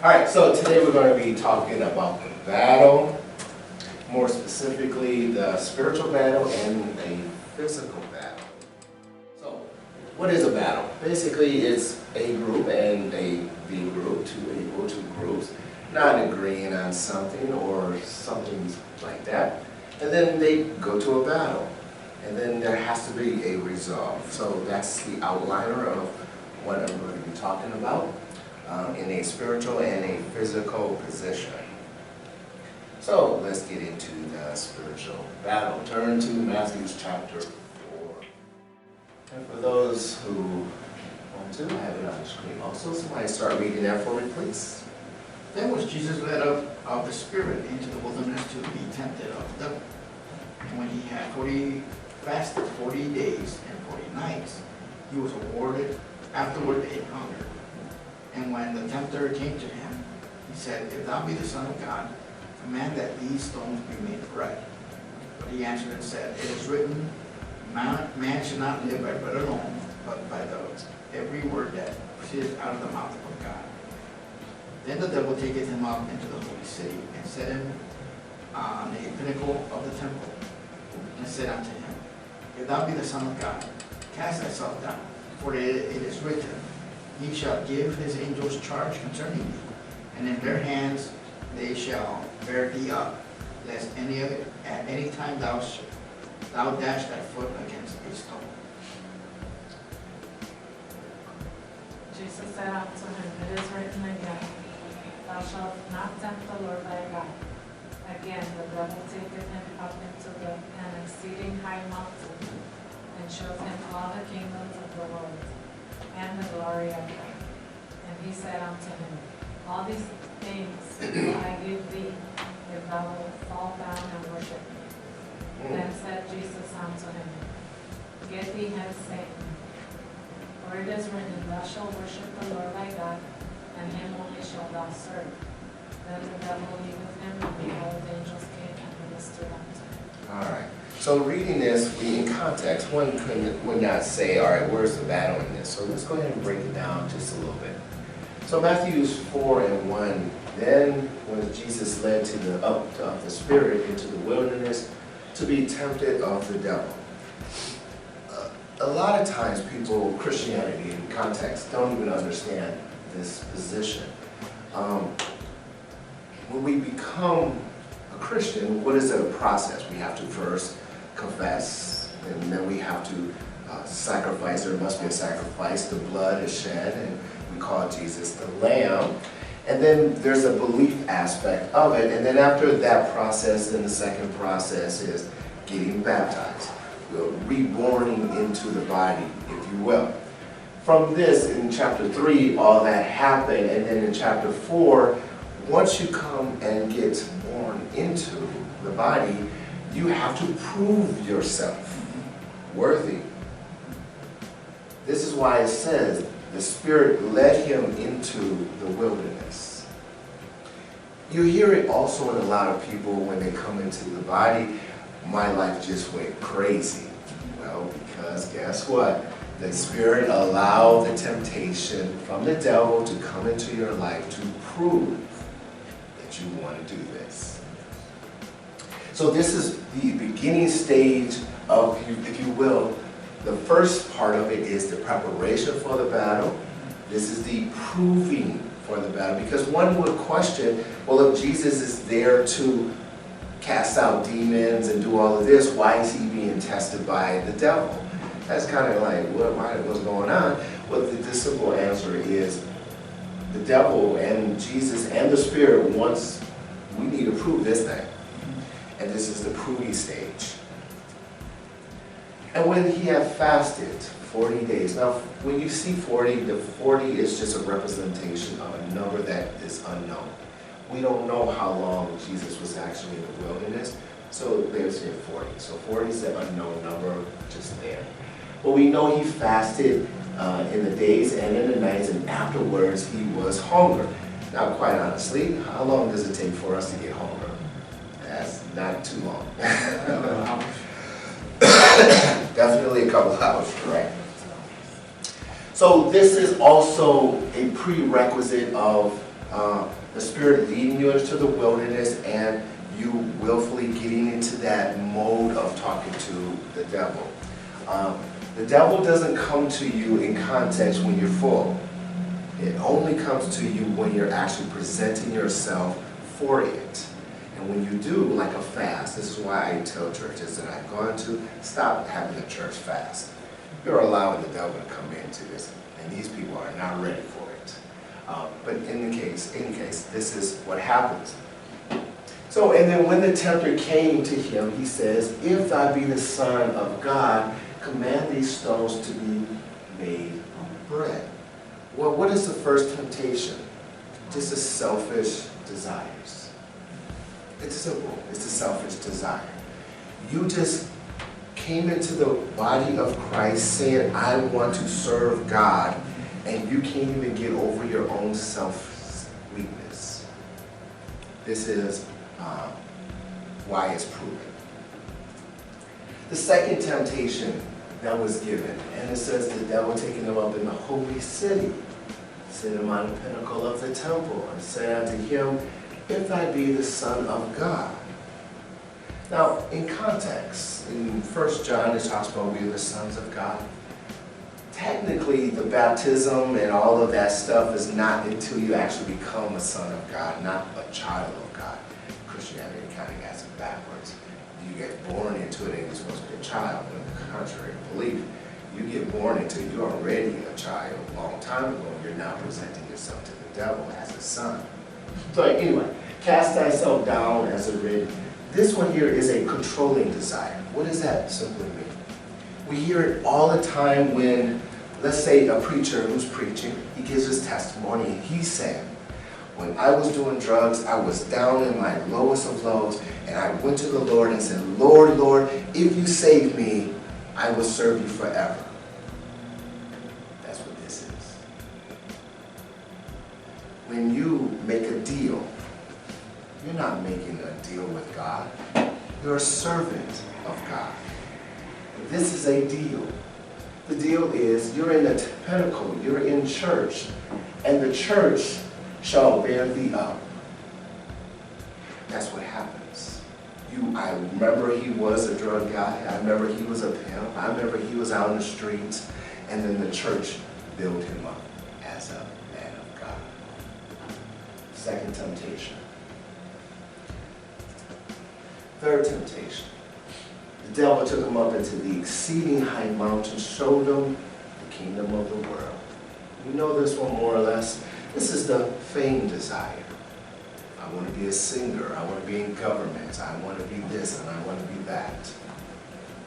Alright, so today we're going to be talking about the battle, more specifically the spiritual battle and a physical battle. So, what is a battle? Basically, it's a group and a B group, two groups, not agreeing on something or something like that. And then they go to a battle. And then there has to be a resolve. So that's the outliner of what I'm going to be talking about in a spiritual and a physical position. So let's get into the spiritual battle. Turn to Matthew chapter 4. And for those who want to, I have it on the screen also. Somebody start reading that for me, please. Then was Jesus led up of the Spirit into the wilderness to be tempted of the devil. And when he had fasted 40 days and 40 nights, he was afterward a hunger. And when the tempter came to him, he said, If thou be the Son of God, command that these stones be made bread. But he answered and said, It is written, Man should not live by bread alone, but by every word that proceeds out of the mouth of God. Then the devil taketh him up into the holy city, and set him on a pinnacle of the temple, and said unto him, If thou be the Son of God, cast thyself down, for it is written, He shall give his angels charge concerning thee, and in their hands they shall bear thee up, lest at any time thou dash thy foot against a stone. Jesus said unto him, It is written again, Thou shalt not tempt the Lord thy God. Again the devil taketh him up into an exceeding high mountain, and showed him all the kingdoms of the world, and the glory of them. And he said unto him, All these things will I give thee, if thou wilt fall down and worship me. Then said Jesus unto him, Get thee hence, Satan, for it is written, Thou shalt worship the Lord thy God, and him only shalt thou serve. Then the devil leaveth him, and behold, angels came and ministered unto him. Alright, so reading this, in context, one would not say, alright, where's the battle in this? So let's go ahead and break it down just a little bit. So Matthew 4:1, then when Jesus led up of the Spirit into the wilderness to be tempted of the devil. A lot of times people, Christianity in context, don't even understand this position. When we become a Christian, what is the process? We have to first confess, and then we have to sacrifice. There must be a sacrifice. The blood is shed, and we call Jesus the Lamb. And then there's a belief aspect of it. And then after that process, then the second process is getting baptized, reborning into the body, if you will. From this, in chapter 3, all that happened. And then in chapter 4, once you come and get born into the body, you have to prove yourself worthy. This is why it says the Spirit led him into the wilderness. You hear it also in a lot of people when they come into the body, my life just went crazy. Well, because guess what? The Spirit allowed the temptation from the devil to come into your life to prove that you want to do this. So this is the beginning stage of, if you will, the first part of it is the preparation for the battle. This is the proving for the battle. Because one would question, well, if Jesus is there to cast out demons and do all of this, why is he being tested by the devil? That's kind of like, what's going on? Well, the simple answer is the devil and Jesus and the Spirit we need to prove this thing. And this is the proving stage. And when he had fasted 40 days, now when you see 40, the 40 is just a representation of a number that is unknown. We don't know how long Jesus was actually in the wilderness, so there's here 40. So 40 is the unknown number just there. But we know he fasted in the days and in the nights, and afterwards he was hungry. Now, quite honestly, how long does it take for us to get hungry? That's not too long. Definitely a couple hours, correct? So this is also a prerequisite of The Spirit leading you into the wilderness and you willfully getting into that mode of talking to the devil. The devil doesn't come to you in context when you're full. It only comes to you when you're actually presenting yourself for it. And when you do, like a fast, this is why I tell churches that I've gone to, stop having a church fast. You're allowing the devil to come into this, and these people are not ready for it. But in any case, this is what happens. So, and then when the tempter came to him, he says, if thou be the Son of God, command these stones to be made bread. Well, what is the first temptation? Just a selfish desires. It's simple. It's a selfish desire. You just came into the body of Christ saying, I want to serve God, and you can't even get over your own self-weakness. This is why it's proven. The second temptation that was given, and it says the devil taking him up in the holy city, set him on the pinnacle of the temple, and said unto him, if thou be the Son of God. Now, in context, in 1 John, it talks about we are the sons of God. Technically, the baptism and all of that stuff is not until you actually become a son of God, not a child of God. Christianity kind of gets it backwards. You get born into it and you're supposed to be a child. On the contrary belief, you get born into it, you're already a child a long time ago. You're now presenting yourself to the devil as a son. So anyway, cast thyself down as a written. This one here is a controlling desire. What does that simply mean? We hear it all the time when, let's say, a preacher who's preaching, he gives his testimony, and he's saying, when I was doing drugs, I was down in my lowest of lows, and I went to the Lord and said, Lord, Lord, if you save me, I will serve you forever. That's what this is. When you make a deal, you're not making a deal with God. You're a servant of God. This is a deal. The deal is you're in the pinnacle, you're in church, and the church shall bear thee up. That's what happens. I remember he was a drug guy. I remember he was a pimp. I remember he was out in the streets, and then the church built him up as a man of God. Second temptation. Third temptation. The devil took him up into the exceeding high mountain, showed him the kingdom of the world. You know this one more or less. This is the fame desire. I want to be a singer. I want to be in government. I want to be this and I want to be that.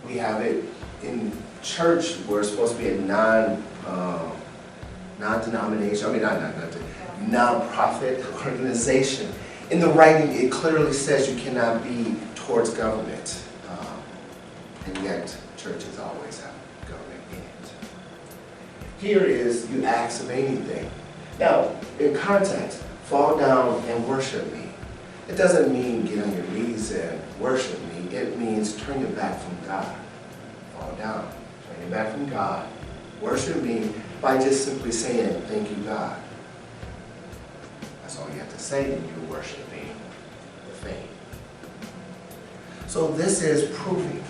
We have it in church. We're supposed to be a non-denomination. Non-profit organization. In the writing, it clearly says you cannot be towards government. And yet, churches always have government in it. Here is, you ask of anything. Now, in context, fall down and worship me. It doesn't mean get on your knees and worship me. It means turn your back from God. Fall down, turn your back from God. Worship me by just simply saying, thank you, God. That's all you have to say, and you worship me, the fame. So this is proving.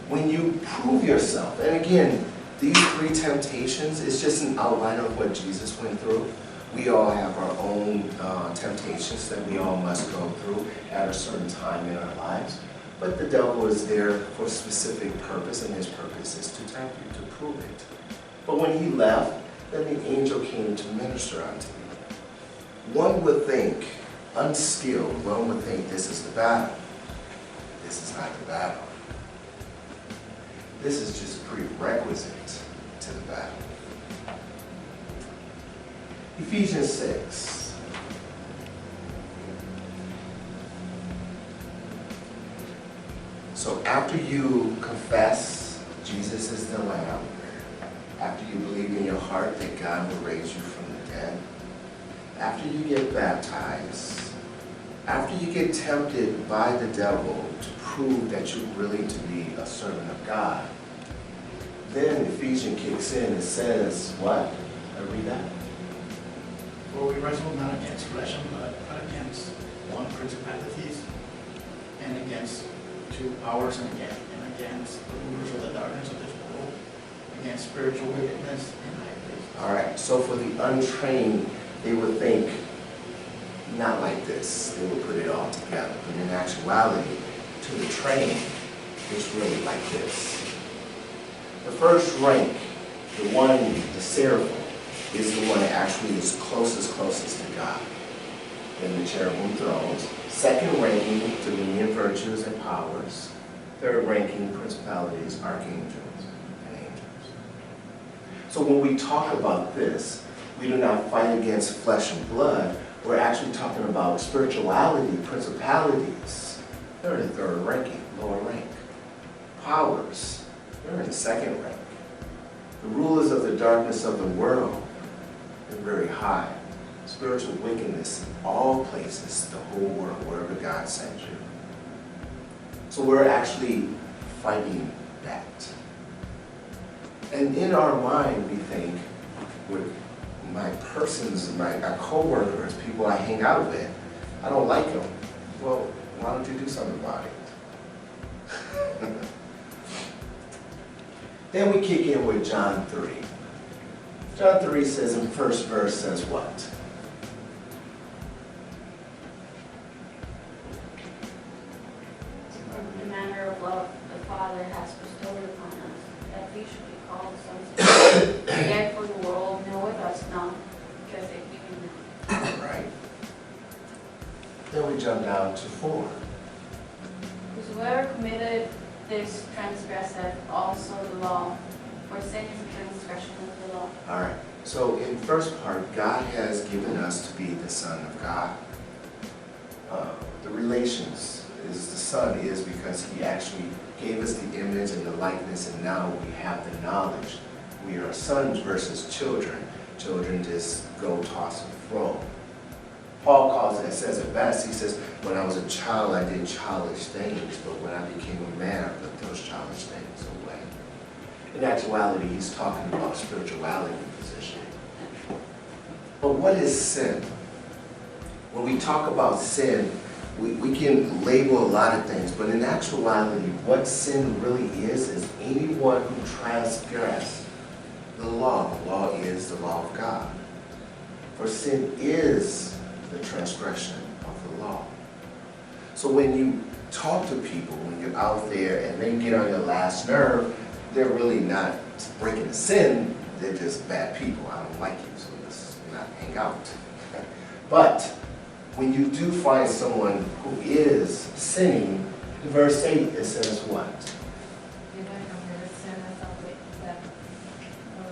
When you prove yourself, and again, these three temptations is just an outline of what Jesus went through. We all have our own temptations that we all must go through at a certain time in our lives. But the devil is there for a specific purpose, and his purpose is to tempt you, to prove it. But when he left, then the angel came to minister unto you. One would think, unskilled, one would think this is the battle. This is not the battle. This is just a prerequisite to the battle. Ephesians 6. So after you confess Jesus is the Lamb, after you believe in your heart that God will raise you from the dead, after you get baptized, after you get tempted by the devil to prove that you're really to be a servant of God, then Ephesians kicks in and says, what? Read that. For we wrestle not against flesh and blood, but against principalities, and against powers, and against the rulers of the darkness of this world, against spiritual wickedness in high places. All right, so for the untrained, they would think not like this. They would put it all together. But in actuality, to the trained, it's really like this. The first rank, the seraphim, is the one that actually is closest to God. Then the cherubim thrones. Second ranking, dominion, virtues, and powers. Third ranking, principalities, archangels, and angels. So when we talk about this, we do not fight against flesh and blood. We're actually talking about spirituality, principalities. They're in the third ranking, lower rank. Powers, they're in the second rank. The rulers of the darkness of the world, they're very high. Spiritual wickedness in all places, the whole world, wherever God sends you. So we're actually fighting that. And in our mind, we think, with my co-workers, people I hang out with, I don't like them. Well, why don't you do something about it? Then we kick in with John 3. John 3 says in the first verse says what? The manner of love the Father has bestowed upon us, that we should be called sons of God. Therefore the world knoweth us not, because they knew him not. Right. Then we jump down to 4. Whosoever committed this transgresseth also the law, for sin is the transgression of the law. All right. So in first part, God has given us to be the Son of God. The relations is the Son is because He actually gave us the image and the likeness, and now we have the knowledge. We are sons versus children. Children just go toss and fro. Paul calls it, says it best. He says, when I was a child, I did childish things, but when I became a man, I put those childish things away. In actuality, he's talking about spirituality position. But what is sin? When we talk about sin, we can label a lot of things, but in actuality, what sin really is anyone who transgresses the law. The law is the law of God. For sin is the transgression of the law. So when you talk to people, when you're out there and they get on your last nerve, they're really not breaking a sin, they're just bad people. I don't like you, so let's not hang out. But when you do find someone who is sinning, in verse 8 it says what? You know, committed sin is of that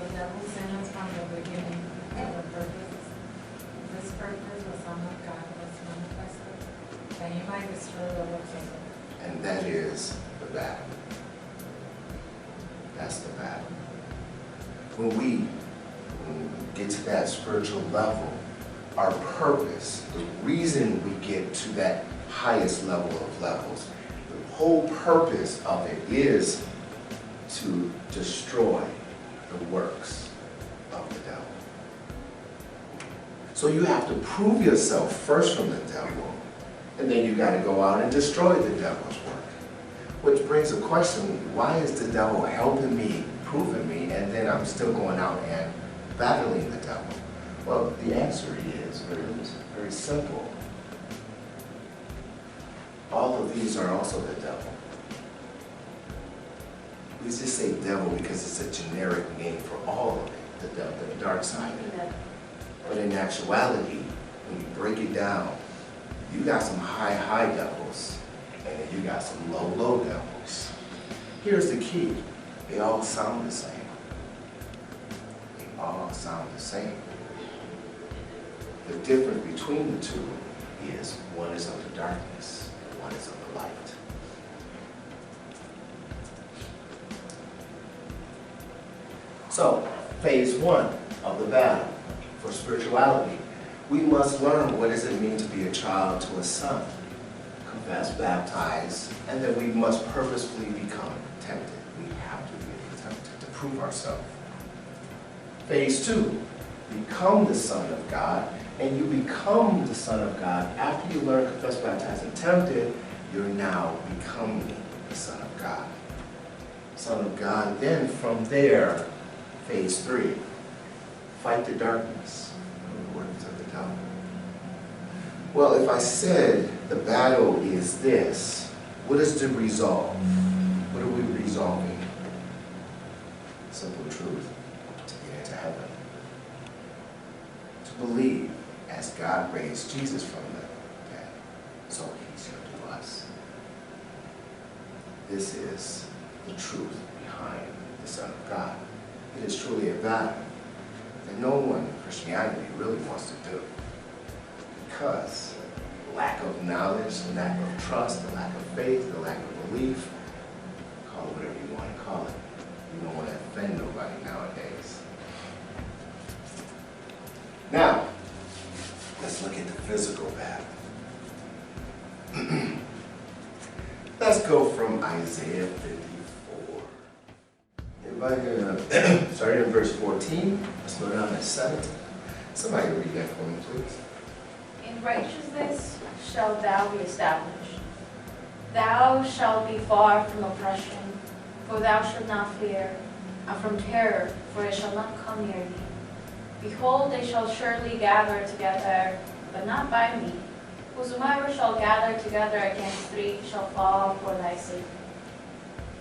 the devil sinned us from the beginning. This purpose was Son of God was manifested, that He might destroy the works of it. And that is the battle. That's the battle. When we get to that spiritual level, our purpose, the reason we get to that highest level of levels, the whole purpose of it is to destroy the works of the devil. So you have to prove yourself first from the devil, and then you got to go out and destroy the devil's work. Which brings a question, why is the devil helping me, proving me, and then I'm still going out and battling the devil? Well, the answer is very simple. All of these are also the devil. We just say devil because it's a generic name for all of it, the dark side of it. But in actuality, when you break it down, you got some high devils, and then you got some low devils. Here's the key. They all sound the same. They all sound the same. The difference between the two is one is of the darkness, and one is of the light. So, phase 1 of the battle for spirituality. We must learn what does it mean to be a child to a son. Confess, baptize, and then we must purposefully become tempted. We have to be tempted to prove ourselves. Phase 2, become the son of God, and you become the son of God after you learn, confess, baptize, and tempted, you're now becoming the son of God. Son of God, then from there, phase 3, fight the darkness. The words of the devil. Well, if I said the battle is this, what is the resolve? What are we resolving? Simple truth, to get into heaven. To believe as God raised Jesus from the dead, so he shall do us. This is the truth behind the Son of God. It is truly a battle that no one in Christianity really wants to do. Because lack of knowledge, the lack of trust, the lack of faith, the lack of belief, call it whatever you want to call it. You don't want to offend nobody nowadays. Now, let's look at the physical battle. Let's go from Isaiah 54. Everybody, starting in verse 14, let's go down to 17. Somebody read that for me, please. In righteousness shalt thou be established. Thou shalt be far from oppression, for thou shalt not fear, and from terror, for it shall not come near thee. Behold, they shall surely gather together, but not by me. Whosoever shall gather together against thee shall fall for thy sake.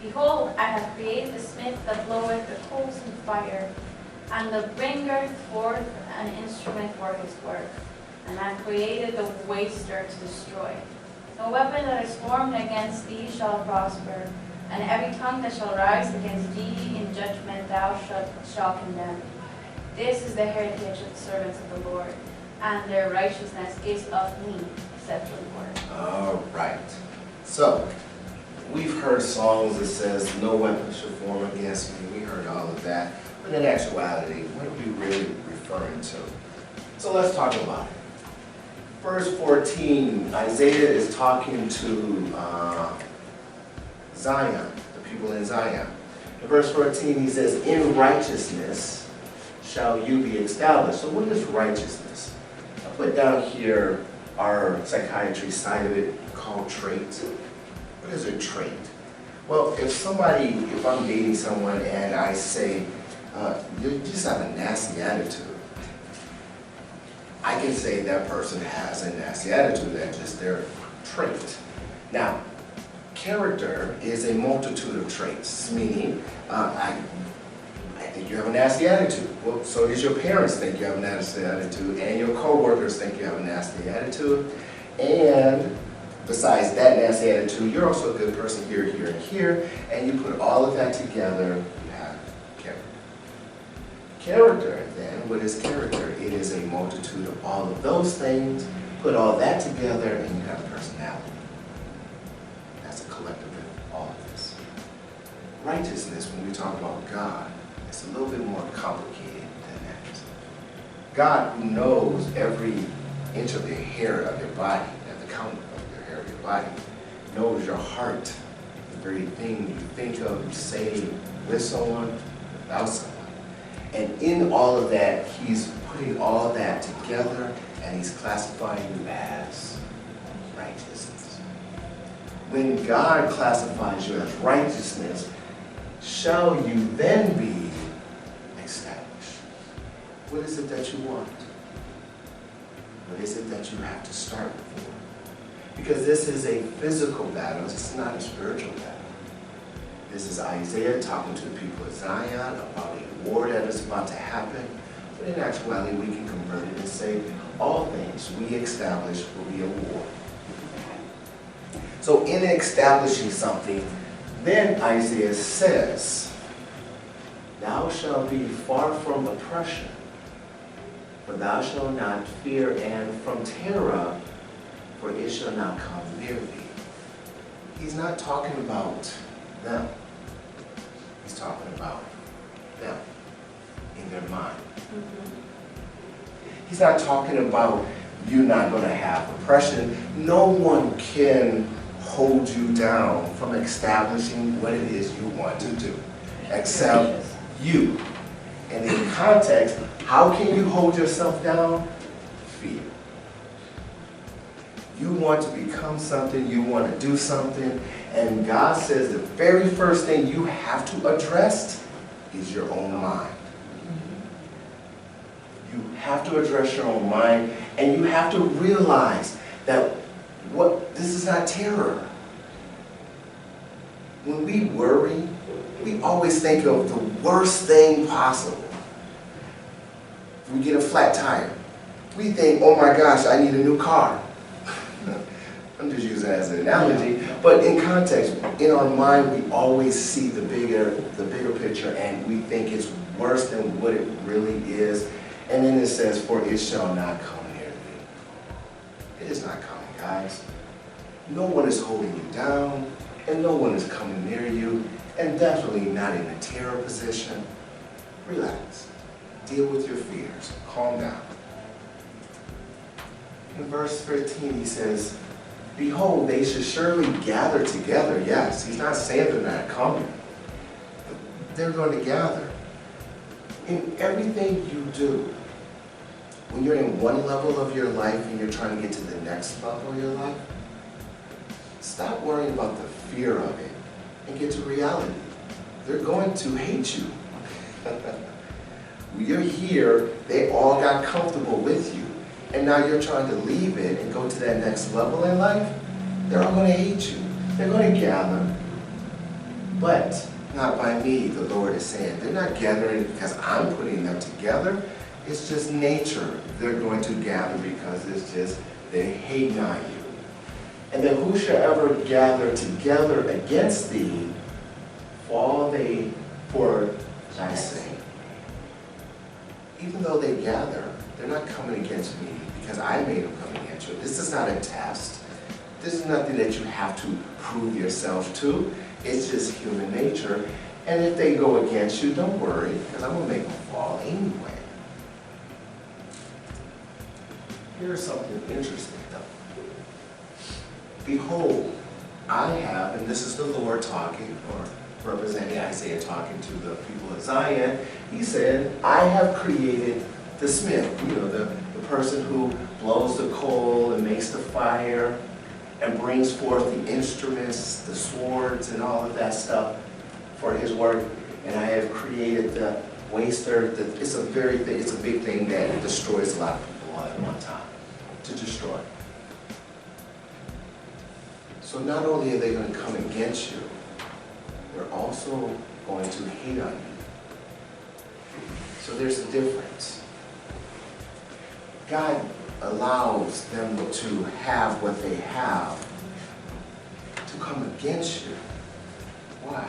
Behold, I have created the smith that bloweth the coals in fire, and the bringer forth an instrument for his work. And I created the waster to destroy. No weapon that is formed against thee shall prosper, and every tongue that shall rise against thee in judgment thou shalt condemn. This is the heritage of the servants of the Lord, and their righteousness is of me, saith the Lord. All right. So, we've heard songs that says, no weapon shall form against me. We heard all of that. But in actuality, what are we really referring to? So let's talk about it. Verse 14, Isaiah is talking to Zion, the people in Zion. In verse 14, he says, in righteousness shall you be established. So what is righteousness? I put down here our psychiatry side of it called traits. What is a trait? Well, if I'm dating someone and I say, you just have a nasty attitude, I can say that person has a nasty attitude. That's just their trait. Now, character is a multitude of traits, meaning I think you have a nasty attitude. Well, so does your parents think you have a nasty attitude, and your co-workers think you have a nasty attitude. And besides that nasty attitude, you're also a good person here, here, and here, and you put all of that together, you have character. Character, then, what is character? It is a multitude of all of those things. Put all that together, and you have a personality. That's a collective of all of this. Righteousness, when we talk about God, it's a little bit more complicated than that. God, who knows every inch of the hair of your body, at the count of your hair of your body, knows your heart, the very thing you think of, you say with someone, without someone. And in all of that, he's putting all that together, and he's classifying you as righteousness. When God classifies you as righteousness, shall you then be established? What is it that you want? What is it that you have to start for? Because this is a physical battle, it's not a spiritual battle. This is Isaiah talking to the people of Zion about a war that is about to happen. But in actuality, we can convert it and say, all things we establish will be a war. So in establishing something, then Isaiah says, thou shalt be far from oppression, for thou shalt not fear, and from terror, for it shall not come near thee. He's not talking about them. He's talking about them in their mind. He's not talking about you not going to have oppression. No one can hold you down from establishing what it is you want to do, except you. And in context, How can you hold yourself down? Fear. You want to become something, you want to do something, and God says the very first thing you have to address is your own mind. You have to address your own mind, and you have to realize that this is not terror. When we worry, we always think of the worst thing possible. We get a flat tire. We think, oh my gosh, I need a new car. I'm just using it as an analogy, but in context, in our mind, we always see the bigger picture, and we think it's worse than what it really is. And then it says, for it shall not come near thee. It is not coming, guys. No one is holding you down, and no one is coming near you, and definitely not in a terror position. Relax. Deal with your fears. Calm down. In verse 13, he says, behold, they should surely gather together. Yes, he's not saying they're not coming. They're going to gather. In everything you do, when you're in one level of your life and you're trying to get to the next level of your life, stop worrying about the fear of it and get to reality. They're going to hate you. You're here, they all got comfortable with you, and now you're trying to leave it and go to that next level in life. They're all going to hate you. They're going to gather, but not by me, the Lord is saying. They're not gathering because I'm putting them together. It's just nature. They're going to gather because it's just, they hate not you. And then who shall ever gather together against thee, fall they for thy sake. Even though they gather, they're not coming against me because I made them come against you. This is not a test. This is nothing that you have to prove yourself to. It's just human nature. And if they go against you, don't worry, because I'm going to make them fall anyway. Here's something interesting, though. Behold, I have, and this is the Lord talking, or representing Isaiah talking to the people of Zion. He said, I have created the smith, the person who blows the coal and makes the fire and brings forth the instruments, the swords, and all of that stuff for his work. And I have created the waster. It's a big thing that destroys a lot of people all at one time, to destroy. So not only are they going to come against you, they're also going to hate on you. So there's a difference. God allows them to have what they have to come against you. Why?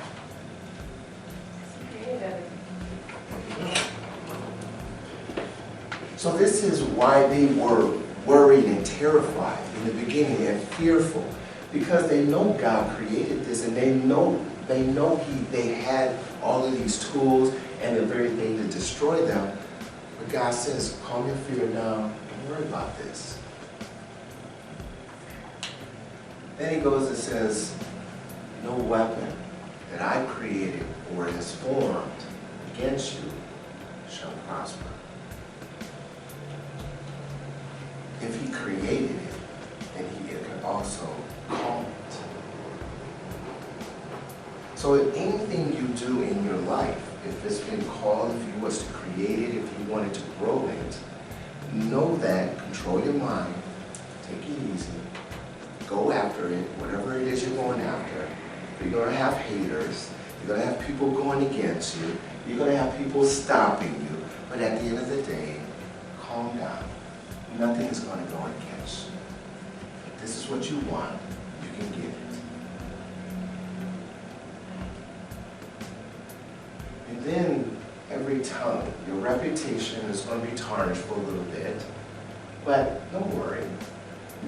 So this is why they were worried and terrified in the beginning and fearful, because they know God created this, and they know they had all of these tools and the very thing to destroy them. But God says, calm your fear down, don't worry about this. Then he goes and says, no weapon that I created or is formed against you shall prosper. If he created it, then he can also calm it. So if anything you do in your life, if it's been called, if you was to create it, if you wanted to grow it, know that, control your mind, take it easy, go after it, whatever it is you're going after. You're going to have haters, you're going to have people going against you, you're going to have people stopping you, but at the end of the day, calm down. Nothing is going to go against you. If this is what you want, you can get it. And then, every tongue, your reputation is going to be tarnished for a little bit, but don't worry.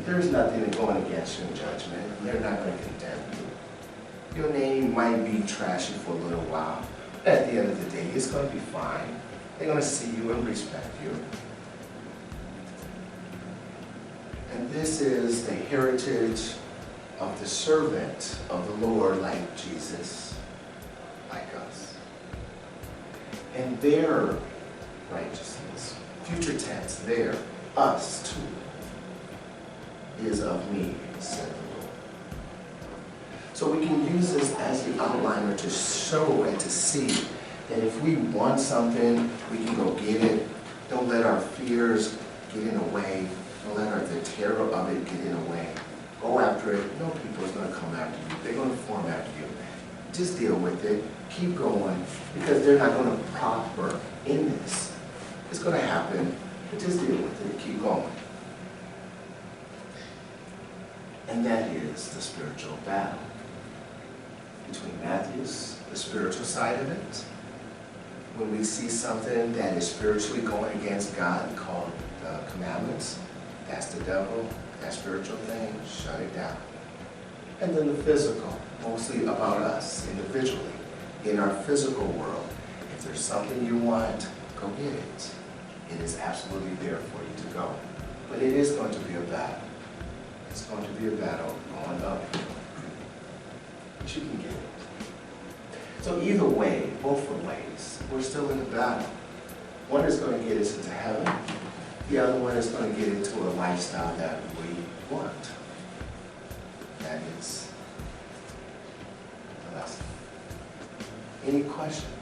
There's nothing going against you in judgment. They're not going to condemn you. Your name might be trashy for a little while, but at the end of the day, it's going to be fine. They're going to see you and respect you. And this is the heritage of the servant of the Lord, like Jesus, like us. And their righteousness. Future tense, there, us too, is of me, said the Lord. So we can use this as the outliner to show and to see that if we want something, we can go get it. Don't let our fears get in the way. Don't let the terror of it get in the way. Go after it. No people is going to come after you. They're going to form after you. Just deal with it. Keep going, because they're not going to prosper in this. It's going to happen, but just deal with it. Keep going. And that is the spiritual battle between Matthew's, the spiritual side of it. When we see something that is spiritually going against God, called the commandments, that's the devil, that spiritual thing, shut it down. And then the physical, mostly about us individually, in our physical world. If there's something you want, go get it. It is absolutely there for you to go. But it is going to be a battle. It's going to be a battle going up. But you can get it. So either way, both ways, we're still in the battle. One is going to get us into heaven. The other one is going to get into a lifestyle that we want. That is the lesson. Any questions?